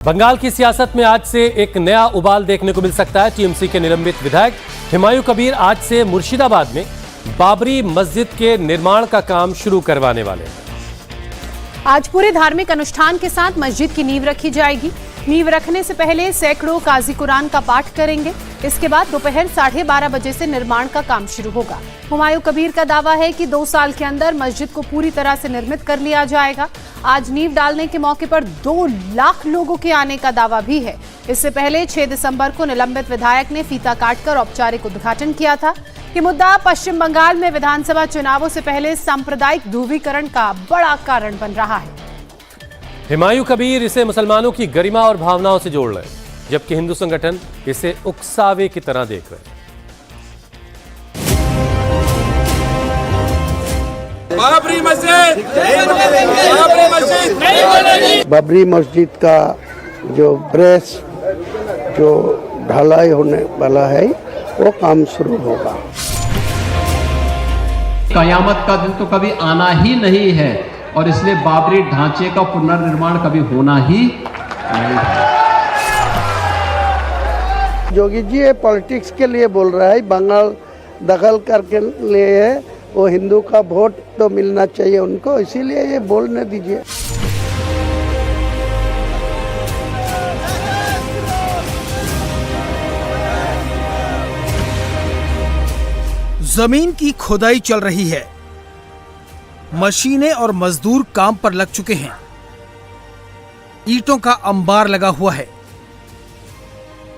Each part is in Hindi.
बंगाल की सियासत में आज से एक नया उबाल देखने को मिल सकता है। टीएमसी के निलंबित विधायक हुमायूं कबीर आज से मुर्शिदाबाद में बाबरी मस्जिद के निर्माण का काम शुरू करवाने वाले हैं। आज पूरे धार्मिक अनुष्ठान के साथ मस्जिद की नींव रखी जाएगी। नींव रखने से पहले सैकड़ों काजी कुरान का पाठ करेंगे। इसके बाद दोपहर 12:30 बजे से निर्माण का काम शुरू होगा। हुमायूं कबीर का दावा है कि 2 साल के अंदर मस्जिद को पूरी तरह से निर्मित कर लिया जाएगा। आज नींव डालने के मौके पर 2 लाख लोगों के आने का दावा भी है। इससे पहले 6 दिसंबर को निलंबित विधायक ने फीता काटकर औपचारिक उद्घाटन किया था। ये मुद्दा पश्चिम बंगाल में विधानसभा चुनावों से पहले सांप्रदायिक ध्रुवीकरण का बड़ा कारण बन रहा है। हुमायूं कबीर इसे मुसलमानों की गरिमा और भावनाओं से जोड़ रहे हैं, जबकि हिंदू संगठन इसे उकसावे की तरह देख रहे हैं। बाबरी मस्जिद का जो ब्रेस जो ढलाई होने वाला है वो काम शुरू होगा। कयामत का दिन तो कभी आना ही नहीं है और इसलिए बाबरी ढांचे का पुनर्निर्माण कभी होना ही नहीं है। जोगी जी ये पॉलिटिक्स के लिए बोल रहा है, बंगाल दखल करके लिए है, वो हिंदू का वोट तो मिलना चाहिए उनको, इसीलिए ये बोलने दीजिए। जमीन की खुदाई चल रही है, मशीनें और मजदूर काम पर लग चुके हैं, ईंटों का अंबार लगा हुआ है।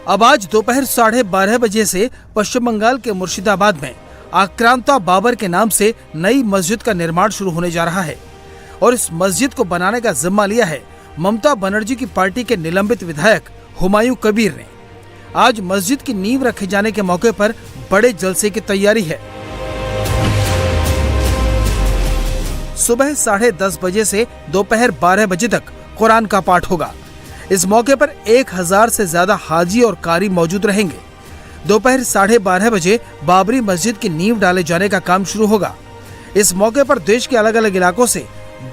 अब आज दोपहर 12:30 बजे से पश्चिम बंगाल के मुर्शिदाबाद में आक्रांता बाबर के नाम से नई मस्जिद का निर्माण शुरू होने जा रहा है और इस मस्जिद को बनाने का जिम्मा लिया है ममता बनर्जी की पार्टी के निलंबित विधायक हुमायूं कबीर ने। आज मस्जिद की नींव रखे जाने के मौके पर बड़े जलसे की तैयारी है। सुबह 10:30 बजे से दोपहर 12 बजे तक कुरान का पाठ होगा। इस मौके पर 1000 से ज्यादा हाजी और कारी मौजूद रहेंगे। दोपहर 12:30 बजे बाबरी मस्जिद की नींव डाले जाने का काम शुरू होगा। इस मौके पर देश के अलग अलग इलाकों से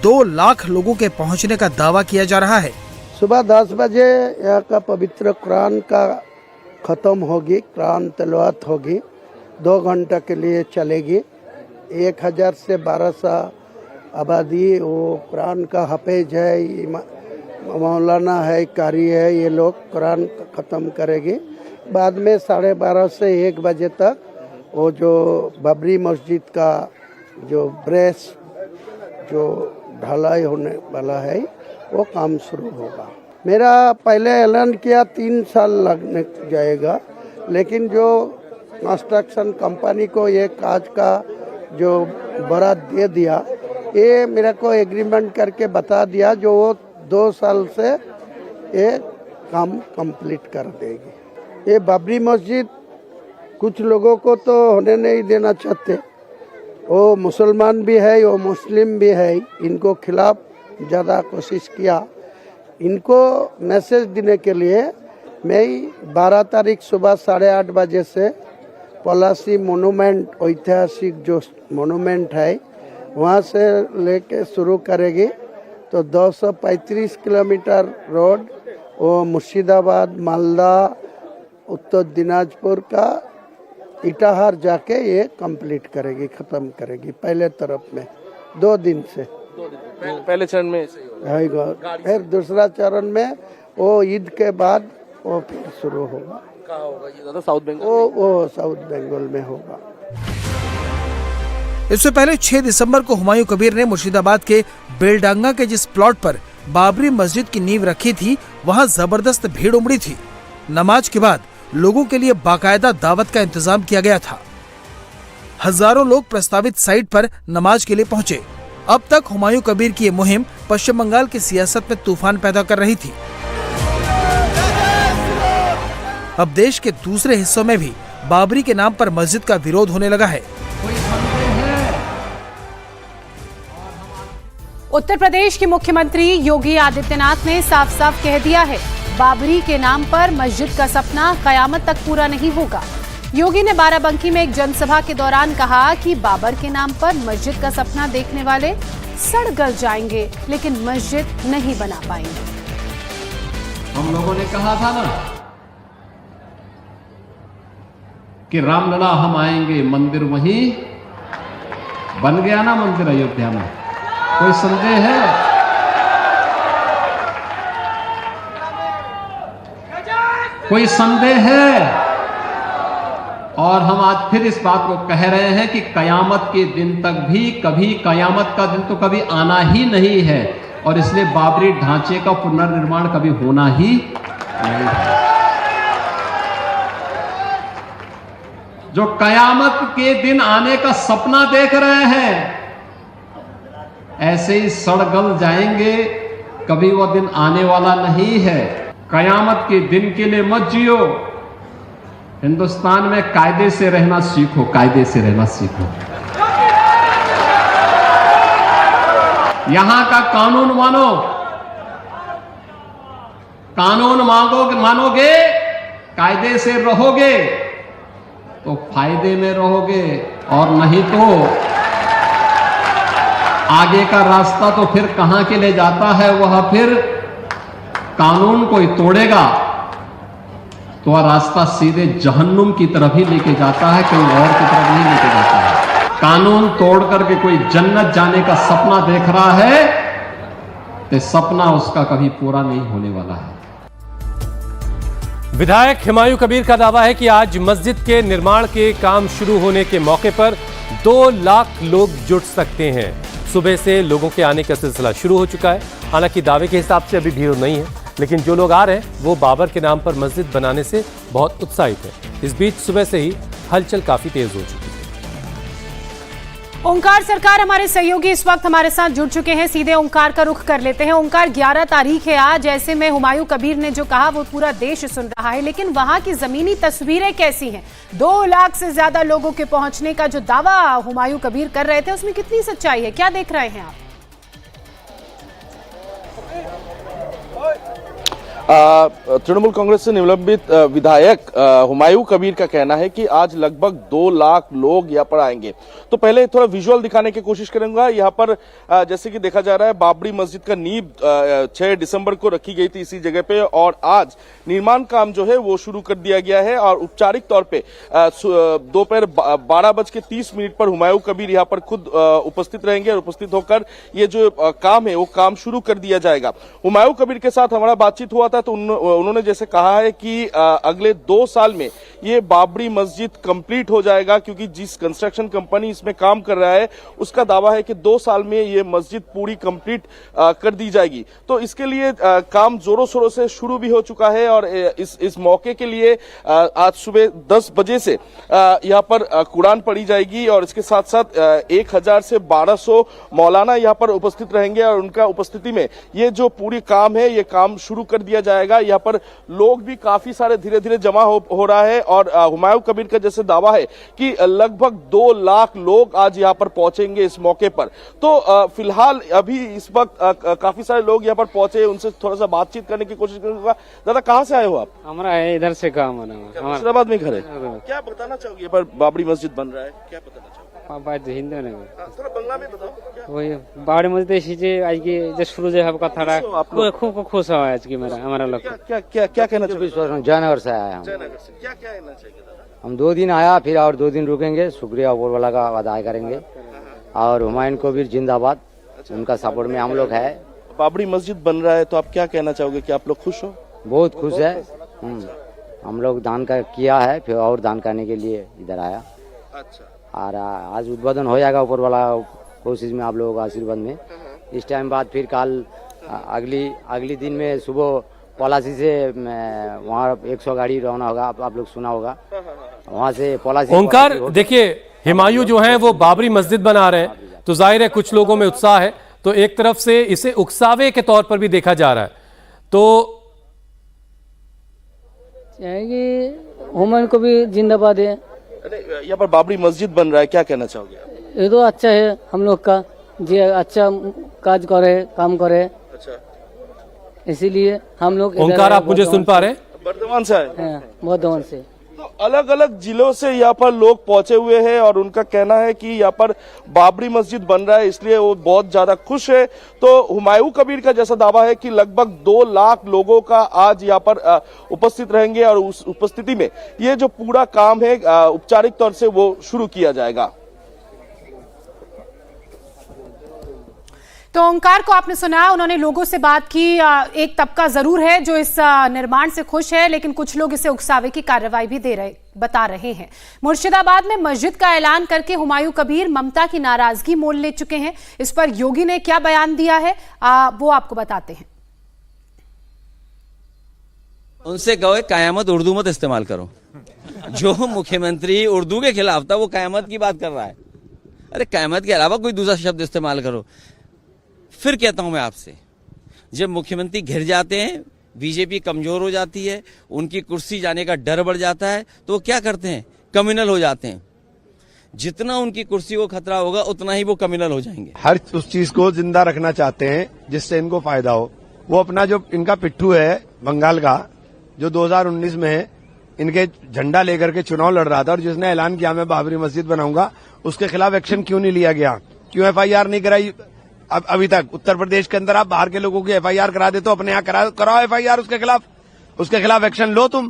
2 लाख लोगों के पहुंचने का दावा किया जा रहा है। सुबह 10 बजे यहाँ का पवित्र कुरान का खत्म होगी, कुरान तिलावत होगी, 2 घंटा के लिए चलेगी। 1000 से 1200 आबादी वो कुरान का हाफिज है, मौलाना है, कारी है, ये लोग कुरान ख़त्म करेगी। बाद में 12:30 से 1 बजे तक वो जो बाबरी मस्जिद का जो ब्रेस जो ढलाई होने वाला है वो काम शुरू होगा। मेरा पहले ऐलान किया 3 साल लगने जाएगा, लेकिन जो कंस्ट्रक्शन कंपनी को ये काज का जो बरात दे दिया, ये मेरे को एग्रीमेंट करके बता दिया जो वो 2 साल से ये काम कंप्लीट कर देगी। ये बाबरी मस्जिद कुछ लोगों को तो होने नहीं देना चाहते, वो मुसलमान भी है, वो मुस्लिम भी है, इनको खिलाफ ज़्यादा कोशिश किया। इनको मैसेज देने के लिए मैं 12 तारीख सुबह 8:30 बजे से पलासी मोनूमेंट, ऐतिहासिक जो मोनूमेंट है, वहाँ से लेके शुरू करेगी। तो 235 किलोमीटर रोड वो मुर्शिदाबाद, मालदा, उत्तर दिनाजपुर का इटाहार जाके ये कंप्लीट करेगी, ख़त्म करेगी। पहले तरफ में 2 दिन से, पहले चरण में फिर दूसरा चरण में वो ईद के बाद वो फिर शुरू होगा। कहाँ होगा ये ज़्यादा? साउथ बंगाल? वो साउथ बंगाल में होगा। इससे पहले 6 दिसंबर को हुमायूं कबीर ने मुर्शिदाबाद के बेलडांगा के जिस प्लॉट पर बाबरी मस्जिद की नींव रखी थी, वहां जबरदस्त भीड़ उमड़ी थी। नमाज के बाद लोगों के लिए बाकायदा दावत का इंतजाम किया गया था। हजारों लोग प्रस्तावित साइट पर नमाज के लिए पहुंचे। अब तक हुमायूं कबीर की ये मुहिम पश्चिम बंगाल की सियासत में तूफान पैदा कर रही थी। अब देश के दूसरे हिस्सों में भी बाबरी के नाम पर मस्जिद का विरोध होने लगा है। उत्तर प्रदेश के मुख्यमंत्री योगी आदित्यनाथ ने साफ साफ कह दिया है, बाबरी के नाम पर मस्जिद का सपना कयामत तक पूरा नहीं होगा। योगी ने बाराबंकी में एक जनसभा के दौरान कहा कि बाबर के नाम पर मस्जिद का सपना देखने वाले सड़ गल जाएंगे, लेकिन मस्जिद नहीं बना पाएंगे। हम लोगों ने कहा था ना कि रामलला हम आएंगे, मंदिर वहीं बन गया ना, मंदिर अयोध्या में। कोई संदेह है? कोई संदेह है? और हम आज फिर इस बात को कह रहे हैं कि कयामत के दिन तक भी कभी, कयामत का दिन तो कभी आना ही नहीं है, और इसलिए बाबरी ढांचे का पुनर्निर्माण कभी होना ही नहीं है। जो कयामत के दिन आने का सपना देख रहे हैं, ऐसे ही सड़गल जाएंगे, कभी वो दिन आने वाला नहीं है। कयामत के दिन के लिए मत जियो, हिंदुस्तान में कायदे से रहना सीखो, कायदे से रहना सीखो। यहां का कानून मानो, कानून मानोगे, कायदे से रहोगे तो फायदे में रहोगे, और नहीं तो आगे का रास्ता तो फिर कहां के लिए जाता है, वह फिर कानून कोई तोड़ेगा तो वह रास्ता सीधे जहन्नुम की तरफ ही लेके जाता है, कहीं और की तरफ नहीं लेके जाता है। कानून तोड़ करके कोई जन्नत जाने का सपना देख रहा है तो सपना उसका कभी पूरा नहीं होने वाला है। विधायक हुमायूं कबीर का दावा है कि आज मस्जिद के निर्माण के काम शुरू होने के मौके पर 2 लाख लोग जुट सकते हैं। सुबह से लोगों के आने का सिलसिला शुरू हो चुका है। हालांकि दावे के हिसाब से अभी भीड़ नहीं है, लेकिन जो लोग आ रहे हैं वो बाबर के नाम पर मस्जिद बनाने से बहुत उत्साहित है। इस बीच सुबह से ही हलचल काफी तेज हो चुकी है। ओंकार सरकार हमारे सहयोगी इस वक्त हमारे साथ जुड़ चुके हैं। सीधे ओंकार का रुख कर लेते हैं। ओंकार, 11 तारीख है आज, ऐसे में हुमायूं कबीर ने जो कहा वो पूरा देश सुन रहा है, लेकिन वहां की जमीनी तस्वीरें कैसी हैं? 2 लाख से ज्यादा लोगों के पहुंचने का जो दावा हुमायूं कबीर कर रहे थे, उसमें कितनी सच्चाई है? क्या देख रहे हैं आप? तृणमूल कांग्रेस से निलंबित विधायक हुमायूं कबीर का कहना है कि आज लगभग 2 लाख लोग यहाँ पर आएंगे। तो पहले थोड़ा विजुअल दिखाने की कोशिश करूंगा। यहाँ पर जैसे कि देखा जा रहा है, बाबरी मस्जिद का नींव 6 दिसंबर को रखी गई थी इसी जगह पे, और आज निर्माण काम जो है वो शुरू कर दिया गया है। और औपचारिक तौर पे दोपहर 12:30 पर हुमायूं कबीर यहाँ पर खुद उपस्थित रहेंगे, और उपस्थित होकर ये जो काम है वो काम शुरू कर दिया जाएगा। हुमायूं कबीर के साथ हमारा बातचीत हुआ था, तो उन्होंने जैसे कहा है कि अगले 2 साल में ये बाबरी मस्जिद कंप्लीट हो जाएगा, क्योंकि जिस कंस्ट्रक्शन कंपनी इसमें काम कर रहा है उसका दावा है कि 2 साल में ये मस्जिद पूरी कंप्लीट कर दी जाएगी। तो इसके लिए काम जोरों शोरों से शुरू भी हो चुका है, और इस मौके के लिए आज सुबह 10 बजे से यहाँ पर कुरान पढ़ी जाएगी, और इसके साथ साथ 1000 से 1200 मौलाना यहाँ पर उपस्थित रहेंगे, और उनका उपस्थिति में ये जो पूरी काम है ये काम शुरू कर दिया जाएगा। यहाँ पर लोग भी काफी सारे धीरे धीरे जमा हो रहा है, और हुमायूं कबीर का जैसे दावा है कि लगभग 2 लाख लोग आज यहाँ पर पहुंचेंगे इस मौके पर। तो फिलहाल अभी इस वक्त काफी सारे लोग यहाँ पर पहुंचे, उनसे थोड़ा सा बातचीत करने की कोशिश करूंगा। दादा, कहाँ से आए हो आप? हमारा इधर से काम है, मुर्शिदाबाद में घर है। क्या बताना चाहोगे? पर बाबरी मस्जिद बन रहा है, क्या बताना चाहोगे? हिंदू ने थोड़ा बांग्ला में बताओ। वही बाबरी मस्जिद एসেছে আজকে যে শুরু যে হবে কথাটা খুব खुश हुआ आज की हमारा लोग। क्या कहना चाहिए? जयनगर से आया हम। जयनगर से क्या कहना चाहिए दादा? हम 2 दिन आया, फिर और 2 दिन रुकेंगे। शुक्रिया ऊपर वाला का अदा करेंगे, और हुमायूं कबीर जिंदाबाद, उनका सपोर्ट में हम लोग है। बाबरी मस्जिद बन रहा है, तो आप क्या कहना चाहोगे? कि आप लोग खुश हो? बहुत खुश है। हम लोग दान किया है, फिर और दान करने के लिए इधर आया। अच्छा। और आज उद्বোधन हो जाएगा ऊपर वाला कोशिश में, आप लोगों का आशीर्वाद में। इस टाइम बाद फिर कल अगली दिन में सुबह पलासी से वहाँ 100 गाड़ी रवाना होगा। आप लोग सुना होगा, वहाँ से पलासी। ओंकार, देखिए हुमायूं जो हैं वो बाबरी मस्जिद बना रहे हैं, तो जाहिर है कुछ लोगों में उत्साह है, तो एक तरफ से इसे उकसावे के तौर पर भी देखा जा रहा है। तो हुमायूं कबीर जिंदाबाद है। यहाँ पर बाबरी मस्जिद बन रहा है, क्या कहना चाहोगे? ये तो अच्छा है हम लोग का, जो अच्छा काज करे, काम करे। अच्छा, इसीलिए हम लोग। ओंकार, आप मुझे सुन पा रहे हैं? बर्धमान से आए? बर्धमान से। तो अलग अलग जिलों से यहाँ पर लोग पहुंचे हुए हैं और उनका कहना है कि यहाँ पर बाबरी मस्जिद बन रहा है, इसलिए वो बहुत ज्यादा खुश है। तो हुमायूं कबीर का जैसा दावा है कि लगभग 2 लाख लोगों का आज यहाँ पर उपस्थित रहेंगे और उस उपस्थिति में ये जो पूरा काम है औपचारिक तौर से वो शुरू किया जाएगा। तो ओंकार को आपने सुना, उन्होंने लोगों से बात की। एक तबका जरूर है जो इस निर्माण से खुश है, लेकिन कुछ लोग इसे उकसावे की कार्रवाई भी बता रहे हैं। मुर्शिदाबाद में मस्जिद का ऐलान करके हुमायूं कबीर ममता की नाराजगी मोल ले चुके हैं। इस पर योगी ने क्या बयान दिया है वो आपको बताते हैं। उनसे कहो कयामत उर्दू मत इस्तेमाल करो। जो मुख्यमंत्री उर्दू के खिलाफ था वो कयामत की बात कर रहा है। अरे कयामत के अलावा कोई दूसरा शब्द इस्तेमाल करो। फिर कहता हूं मैं आपसे, जब मुख्यमंत्री घिर जाते हैं, बीजेपी कमजोर हो जाती है, उनकी कुर्सी जाने का डर बढ़ जाता है, तो वो क्या करते हैं? कम्युनल हो जाते हैं। जितना उनकी कुर्सी को खतरा होगा उतना ही वो कम्युनल हो जाएंगे। हर उस चीज को जिंदा रखना चाहते हैं जिससे इनको फायदा हो। वो अपना जो इनका पिट्ठू है बंगाल का, जो 2019 में इनके झंडा लेकर के चुनाव लड़ रहा था और जिसने ऐलान किया मैं बाबरी मस्जिद बनाऊंगा, उसके खिलाफ एक्शन क्यों नहीं लिया गया? क्यों FIR नहीं कराई अभी तक? उत्तर प्रदेश के अंदर आप बाहर के लोगों की FIR करा देते हो, अपने यहाँ कराओ FIR उसके खिलाफ एक्शन लो तुम,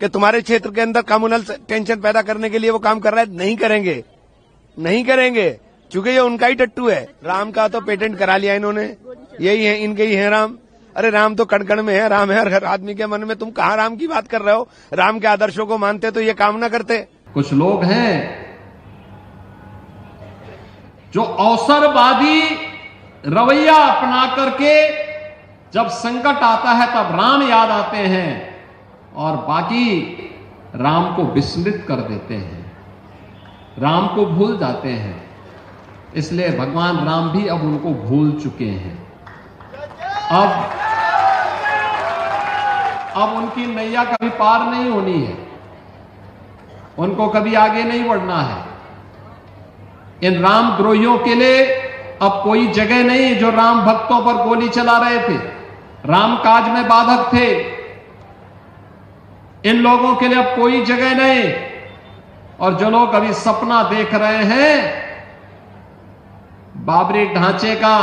कि तुम्हारे क्षेत्र के अंदर कम्युनल टेंशन पैदा करने के लिए वो काम कर रहा है। नहीं करेंगे क्योंकि ये उनका ही टट्टू है। राम का तो पेटेंट करा लिया इन्होंने, यही है, इनके ही है राम। अरे राम तो कण कण में है, राम है हर आदमी के मन में। तुम कहाँ राम की बात कर रहे हो? राम के आदर्शों को मानते तो ये काम ना करते। कुछ लोग हैं जो अवसरवादी रवैया अपना करके जब संकट आता है तब राम याद आते हैं और बाकी राम को विस्मृत कर देते हैं, राम को भूल जाते हैं। इसलिए भगवान राम भी अब उनको भूल चुके हैं। अब उनकी नैया कभी पार नहीं होनी है, उनको कभी आगे नहीं बढ़ना है। इन रामद्रोहियों के लिए अब कोई जगह नहीं जो राम भक्तों पर गोली चला रहे थे, राम काज में बाधक थे। इन लोगों के लिए अब कोई जगह नहीं। और जो लोग अभी सपना देख रहे हैं बाबरी ढांचे का,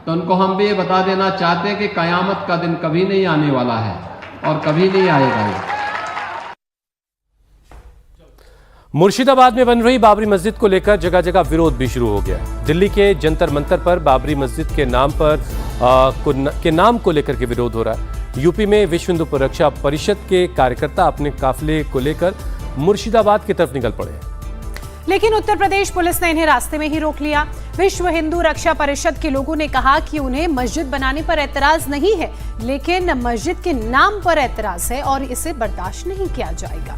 तो उनको हम भी ये बता देना चाहते हैं कि कयामत का दिन कभी नहीं आने वाला है और कभी नहीं आएगा। मुर्शिदाबाद में बन रही बाबरी मस्जिद को लेकर जगह जगह विरोध भी शुरू हो गया। दिल्ली के जंतर मंतर पर बाबरी मस्जिद के नाम को लेकर के विरोध हो रहा है। यूपी में विश्व हिंदू रक्षा परिषद के कार्यकर्ता अपने काफिले को लेकर मुर्शिदाबाद की तरफ निकल पड़े, लेकिन उत्तर प्रदेश पुलिस ने इन्हें रास्ते में ही रोक लिया। विश्व हिंदू रक्षा परिषद के लोगों ने कहा कि उन्हें मस्जिद बनाने पर एतराज नहीं है, लेकिन मस्जिद के नाम पर एतराज है और इसे बर्दाश्त नहीं किया जाएगा।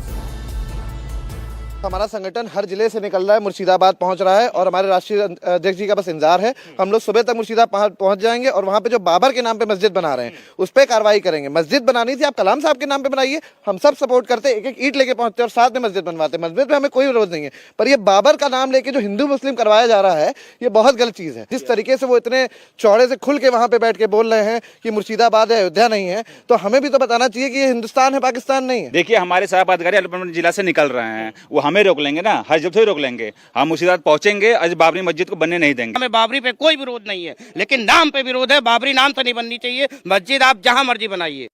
हमारा संगठन हर जिले से निकल रहा है, मुर्शिदाबाद पहुंच रहा है और हमारे राष्ट्रीय अध्यक्ष जी का बस इंतजार है। हम लोग सुबह तक मुर्शिदाबाद पहुंच जाएंगे और वहां पे जो बाबर के नाम पे मस्जिद बना रहे हैं उस पर कार्रवाई करेंगे। मस्जिद बनानी थी, आप कलाम साहब के नाम पे बनाइए, हम सब सपोर्ट करते, एक एक ईंट लेके पहुंचते और साथ में मस्जिद बनवाते। मस्जिद में हमें कोई विरोध नहीं है, पर ये बाबर का नाम लेके जो हिंदू मुस्लिम करवाया जा रहा है ये बहुत गलत चीज है। जिस तरीके से वो इतने चौड़े से खुल के वहां पे बैठ के बोल रहे हैं कि मुर्शिदाबाद है, अयोध्या नहीं है, तो हमें भी तो बताना चाहिए कि ये हिंदुस्तान है, पाकिस्तान नहीं है। देखिए हमारे साहब अधिकारी अलीगढ़ जिला से निकल रहे हैं, वो हमें रोक लेंगे ना, जब तो रोक लेंगे। हम मुर्शिदाबाद पहुंचेंगे, आज बाबरी मस्जिद को बनने नहीं देंगे। हमें बाबरी पे कोई विरोध नहीं है, लेकिन नाम पे विरोध है। बाबरी नाम तो नहीं बननी चाहिए, मस्जिद आप जहां मर्जी बनाइए।